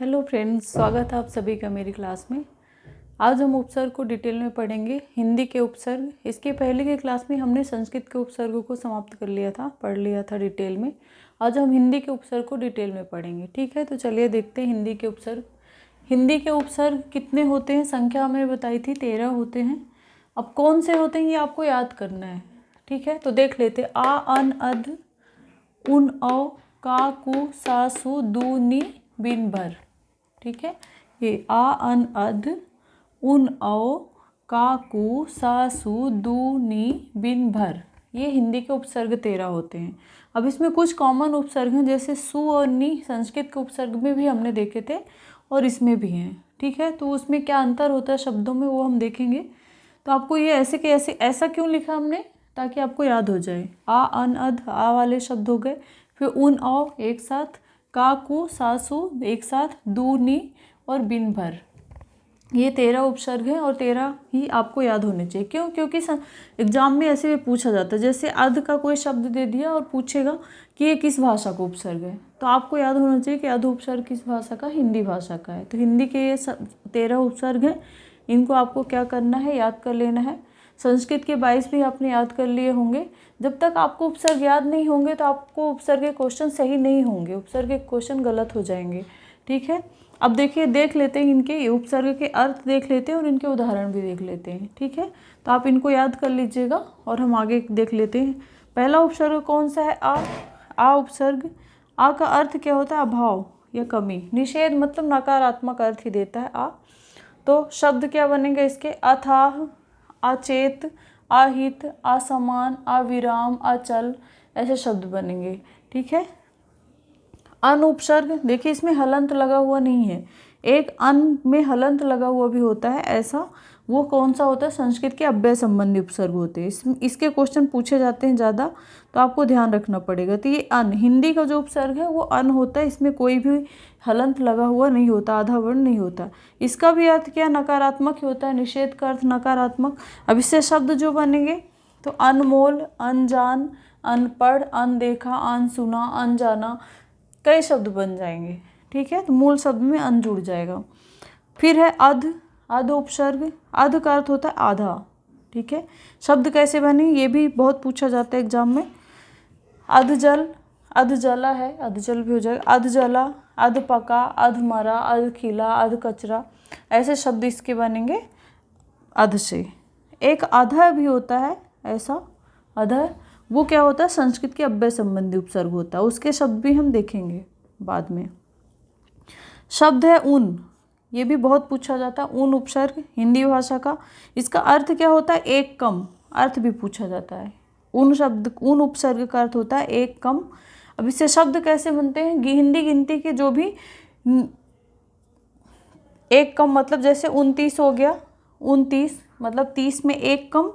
Hello friends, स्वागत है आप सभी का मेरी क्लास में। आज हम उपसर्ग को डिटेल में पढ़ेंगे। हिंदी के उपसर्ग, इसके पहले की क्लास में हमने संस्कृत के उपसर्गों को समाप्त कर लिया था, पढ़ लिया था डिटेल में। आज हम हिंदी के उपसर्ग को डिटेल में पढ़ेंगे। ठीक है, तो चलिए देखते हैं हिंदी के उपसर्ग। हिंदी के उपसर्ग कितने होते हैं, संख्या हमने बताई थी 13 होते हैं। अब कौन से होते हैं ये आपको याद करना है। ठीक है, तो देख लेते। आ, अन, अध, उन, औ, का, कु, सा, सु, दू, नी, बिन, भर। ठीक है, ये आ, अन, अध, उन, औ, का, कु, सा, सु, दू, नी, बिन, भर, ये हिंदी के उपसर्ग 13 होते हैं। अब इसमें कुछ कॉमन उपसर्ग हैं, जैसे सु और नी संस्कृत के उपसर्ग में भी हमने देखे थे और इसमें भी हैं। ठीक है, तो उसमें क्या अंतर होता है शब्दों में वो हम देखेंगे। तो आपको ये ऐसे के ऐसे ऐसा क्यों लिखा हमने, ताकि आपको याद हो जाए। आ, अन, अध, आ वाले शब्द हो गए, फिर उन, औ एक साथ, का, कु, सा, सु एक साथ, दू, नी और बिन, भर, ये 13 उपसर्ग हैं और 13 ही आपको याद होने चाहिए। क्यों? क्योंकि एग्जाम में ऐसे भी पूछा जाता है, जैसे अध का कोई शब्द दे दिया और पूछेगा कि ये किस भाषा का उपसर्ग है, तो आपको याद होना चाहिए कि अध उपसर्ग किस भाषा का, हिंदी भाषा का है। तो हिंदी के ये 13 उपसर्ग हैं, इनको आपको क्या करना है, याद कर लेना है। संस्कृत के 22 भी आपने याद कर लिए होंगे। जब तक आपको उपसर्ग याद नहीं होंगे तो आपको उपसर्ग के क्वेश्चन सही नहीं होंगे, उपसर्ग के क्वेश्चन गलत हो जाएंगे। ठीक है, अब देखिए, देख लेते हैं इनके उपसर्ग के अर्थ देख लेते हैं और इनके उदाहरण भी देख लेते हैं। ठीक है, तो आप इनको याद कर लीजिएगा और हम आगे देख लेते हैं। पहला उपसर्ग कौन सा है? आ। आ उपसर्ग, आ का अर्थ क्या होता है? अभाव या कमी। निषेध मतलब नकारात्मक अर्थ ही देता है आ। तो शब्द क्या बनेंगे इसके? अथाह, अचेत, अहित, असमान, अविराम, अचल, ऐसे शब्द बनेंगे। ठीक है, अन उपसर्ग, देखिए इसमें हलंत लगा हुआ नहीं है, एक अन में हलंत लगा हुआ भी होता है, ऐसा वो कौन सा होता है? संस्कृत के अव्यय संबंधी उपसर्ग होते हैं। इसके क्वेश्चन पूछे जाते हैं ज़्यादा, तो आपको ध्यान रखना पड़ेगा। तो ये अन, हिंदी का जो उपसर्ग है वो अन होता है, इसमें कोई भी हलंत लगा हुआ नहीं होता, आधा वर्ण नहीं होता। इसका भी अर्थ क्या? नकारात्मक ही होता है, निषेध का अर्थ नकारात्मक। अब इससे शब्द जो बनेंगे तो अनमोल, अनजान, अनपढ़, अनदेखा, अनसुना, अनजाना, कई शब्द बन जाएंगे। ठीक है, तो मूल शब्द में अन जुड़ जाएगा। फिर है अध। अध उपसर्ग, अध का अर्थ होता है आधा। ठीक है, शब्द कैसे बने ये भी बहुत पूछा जाता है एग्जाम में। अध जल, अध जला है, अध जल भी हो जाएगा। अध जला, अध पका, अध मरा, अध खिला, अध कचरा, ऐसे शब्द इसके बनेंगे अध से। एक अधः भी होता है ऐसा, अधः वो क्या होता है? संस्कृत के अव्यय संबंधी उपसर्ग होता है, उसके शब्द भी हम देखेंगे बाद में। शब्द है ऊन, ये भी बहुत पूछा जाता है। ऊन उपसर्ग हिंदी भाषा का, इसका अर्थ क्या होता है? एक कम, अर्थ भी पूछा जाता है। ऊन शब्द, ऊन उपसर्ग का अर्थ होता है एक कम। अब इससे शब्द कैसे बनते हैं? हिंदी गिनती के जो भी एक कम, मतलब जैसे 29 हो गया, 29 मतलब 30 में एक कम,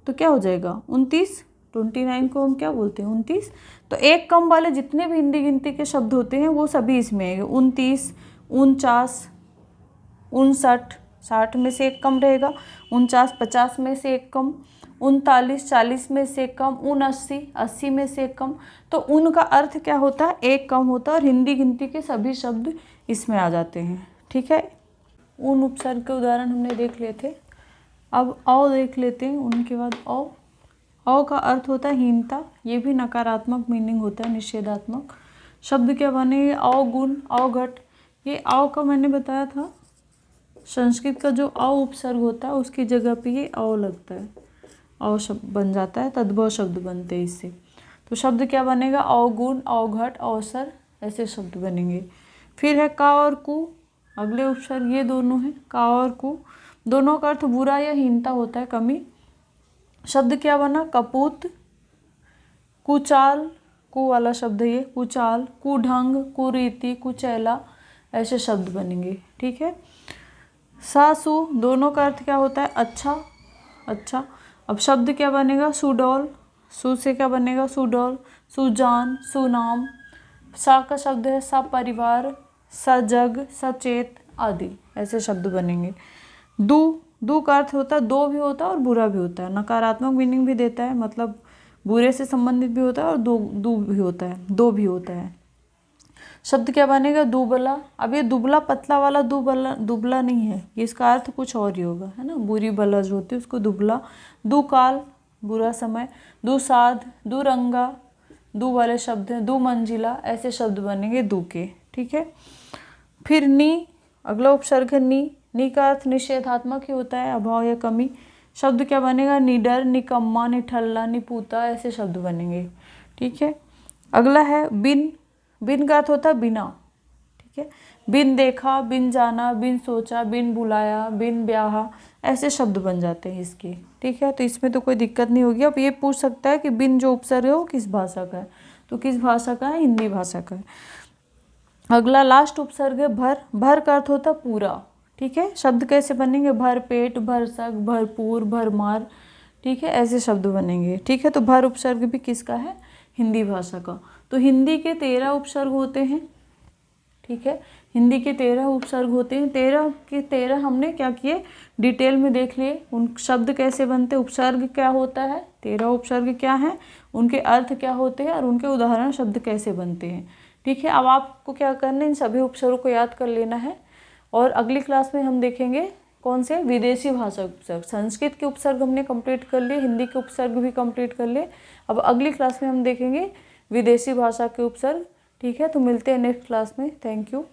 तो क्या हो जाएगा? 29। 29 को हम क्या बोलते हैं? 29। तो एक कम वाले जितने भी हिंदी गिनती के शब्द होते हैं वो सभी इसमें है। 29, 49, 59, 60 में से एक कम रहेगा। 49, 50 में से एक कम। 39, 40 में से एक कम। 79, 80 में से एक कम। तो उनका अर्थ क्या होता है? एक कम होता है, और हिंदी गिनती के सभी शब्द इसमें आ जाते हैं। ठीक है, उन उपसर्ग के उदाहरण हमने देख लिए थे। अब औ देख लेते हैं, उनके बाद औ। औ का अर्थ होता है हीनता, ये भी नकारात्मक मीनिंग होता है, निषेधात्मक। शब्द क्या बने? अवगुण, अवघट। ये औ का मैंने बताया था, संस्कृत का जो औ उपसर्ग होता है उसकी जगह पे ये औ लगता है, औ शब्द बन जाता है, तद्भव शब्द बनते हैं इससे। तो शब्द क्या बनेगा? अवगुण, अवघट, अवसर, ऐसे शब्द बनेंगे। फिर है का और कु, अगले उपसर्ग ये दोनों हैं, का और कु। दोनों का अर्थ बुरा या हीनता होता है, कमी। शब्द क्या बना? कपूत, कुचाल, कु वाला शब्द है ये, कुचाल, कुढंग, कुरीति, कुचैला, ऐसे शब्द बनेंगे। ठीक है, सासु, दोनों का अर्थ क्या होता है? अच्छा, अच्छा। अब शब्द क्या बनेगा? सुडौल, सु से क्या बनेगा? सुडौल, सुजान, सुनाम। सा का शब्द है सपरिवार, सजग, सचेत आदि, ऐसे शब्द बनेंगे। दू, दू का अर्थ होता है दो भी होता है और बुरा भी होता है, नकारात्मक मीनिंग भी देता है, मतलब बुरे से संबंधित भी होता है, और दो भी होता है, दो भी होता है। शब्द क्या बनेगा, दुबला। अब ये दुबला पतला वाला दुबला दुबला नहीं है, ये इसका अर्थ कुछ और ही होगा, है ना। बुरी बला जो होती है उसको दुबला। दुकाल बुरा समय। दुसाध, दुरंगा, दु वाले शब्द हैं। दु मंजिला, ऐसे शब्द बनेंगे दु के, ठीक है। फिर नी, अगला उपसर्ग है नी। नी का अर्थ निषेधात्मक ही होता है, अभाव या कमी। शब्द क्या बनेगा, निडर, निकम्मा, निठल्ला, निपुता, ऐसे शब्द बनेंगे, ठीक है। अगला है बिन। बिन का अर्थ होता है बिना, ठीक है। बिन देखा, बिन जाना, बिन सोचा, बिन बुलाया, बिन ब्याहा, ऐसे शब्द बन जाते हैं इसके, ठीक है। तो इसमें तो कोई दिक्कत नहीं होगी। अब ये पूछ सकता है कि बिन जो उपसर्ग है वो किस भाषा का है, तो किस भाषा का है, हिंदी भाषा का है। अगला लास्ट उपसर्ग है भर। भर का अर्थ होता है पूरा, ठीक है। शब्द कैसे बनेंगे, भर पेट, भरसक, भरपूर, भरमार, ठीक है, ऐसे शब्द बनेंगे, ठीक है। तो भर उपसर्ग भी किसका है, हिंदी भाषा का। तो हिंदी के 13 उपसर्ग होते हैं, ठीक है। हिंदी के 13 उपसर्ग होते हैं। 13 के 13 हमने क्या किए, डिटेल में देख लिए। उन शब्द कैसे बनते, उपसर्ग क्या होता है, 13 उपसर्ग क्या हैं, उनके अर्थ क्या होते हैं और उनके उदाहरण शब्द कैसे बनते हैं, ठीक है। अब आपको क्या करना है, इन सभी उपसर्गों को याद कर लेना है। और अगली क्लास में हम देखेंगे कौन से, विदेशी भाषा उपसर्ग। संस्कृत के उपसर्ग हमने कंप्लीट कर लिए, हिंदी के उपसर्ग भी कंप्लीट कर लिए। अब अगली क्लास में हम देखेंगे विदेशी भाषा के उपसर्ग, ठीक है। तो मिलते हैं नेक्स्ट क्लास में। Thank you.